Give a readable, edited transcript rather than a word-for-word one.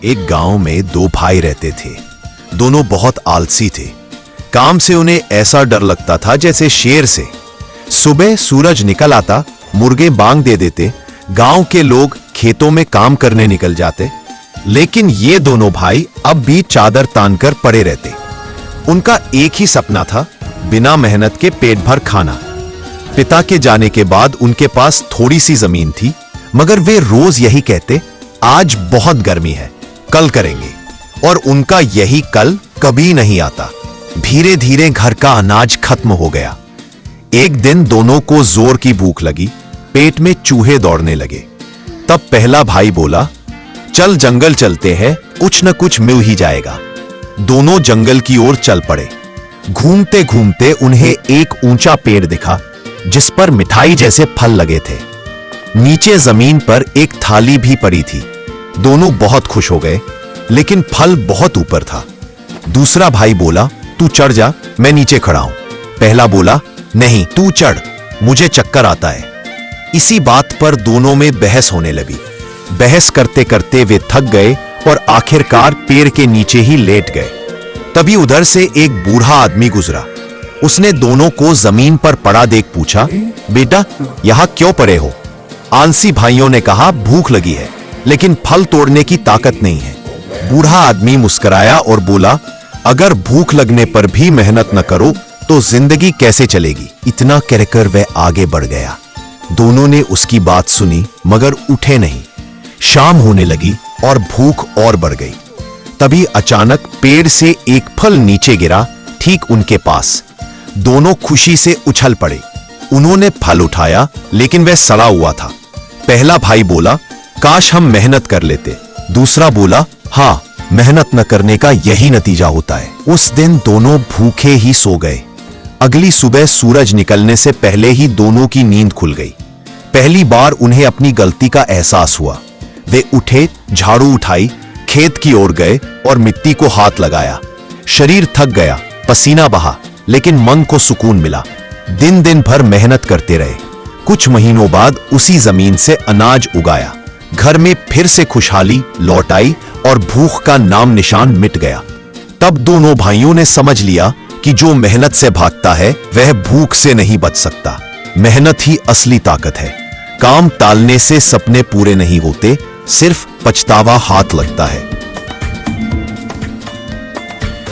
एक गांव में दो भाई रहते थे। दोनों बहुत आलसी थे। काम से उन्हें ऐसा डर लगता था जैसे शेर से। सुबह सूरज निकल आता, मुर्गे बांग दे देते, गांव के लोग खेतों में काम करने निकल जाते। लेकिन ये दोनों भाई अब भी चादर तानकर पड़े रहते। उनका एक ही सपना था, बिना मेहनत के पेट भर खाना। पिता के जाने के बाद उनके पास थोड़ी सी जमीन थी, मगर वे रोज यही कहते, आज बहुत गर्मी है, कल करेंगे। और उनका यही कल कभी नहीं आता। धीरे धीरे घर का अनाज खत्म हो गया। एक दिन दोनों को जोर की भूख लगी, पेट में चूहे दौड़ने लगे। तब पहला भाई बोला, चल जंगल चलते हैं, कुछ न कुछ मिल ही जाएगा। दोनों जंगल की ओर चल पड़े। घूमते घूमते उन्हें एक ऊंचा पेड़ दिखा, जिस पर मिठाई जैसे फल लगे थे। नीचे जमीन पर एक थाली भी पड़ी थी। दोनों बहुत खुश हो गए, लेकिन फल बहुत ऊपर था। दूसरा भाई बोला, तू चढ़ जा, मैं नीचे खड़ा हूं। पहला बोला, नहीं तू चढ़, मुझे चक्कर आता है। इसी बात पर दोनों में बहस होने लगी। बहस करते करते वे थक गए और आखिरकार पेड़ के नीचे ही लेट गए। तभी उधर से एक बूढ़ा आदमी गुजरा। उसने दोनों को जमीन पर पड़ा देख पूछा, बेटा यहां क्यों पड़े हो? आलसी भाइयों ने कहा, भूख लगी है, लेकिन फल तोड़ने की ताकत नहीं है। बूढ़ा आदमी मुस्कुराया और बोला, अगर भूख लगने पर भी मेहनत न करो तो जिंदगी कैसे चलेगी? इतना कहकर वह आगे बढ़ गया। दोनों ने उसकी बात सुनी, मगर उठे नहीं। शाम होने लगी और भूख और बढ़ गई। तभी अचानक पेड़ से एक फल नीचे गिरा, ठीक उनके पास। दोनों खुशी से उछल पड़े। उन्होंने फल उठाया, लेकिन वह सड़ा हुआ था। पहला भाई बोला, काश हम मेहनत कर लेते। दूसरा बोला, हाँ, मेहनत न करने का यही नतीजा होता है। उस दिन दोनों भूखे ही सो गए। अगली सुबह सूरज निकलने से पहले ही दोनों की नींद खुल गई। पहली बार उन्हें अपनी गलती का एहसास हुआ। वे उठे, झाड़ू उठाई, खेत की ओर गए और मिट्टी को हाथ लगाया। शरीर थक गया, पसीना बहा, लेकिन मन को सुकून मिला। दिन दिन भर मेहनत करते रहे। कुछ महीनों बाद उसी जमीन से अनाज उगाया। घर में फिर से खुशहाली लौट आई और भूख का नाम निशान मिट गया। तब दोनों भाइयों ने समझ लिया कि जो मेहनत से भागता है वह भूख से नहीं बच सकता। मेहनत ही असली ताकत है। काम टालने से सपने पूरे नहीं होते, सिर्फ पछतावा हाथ लगता है।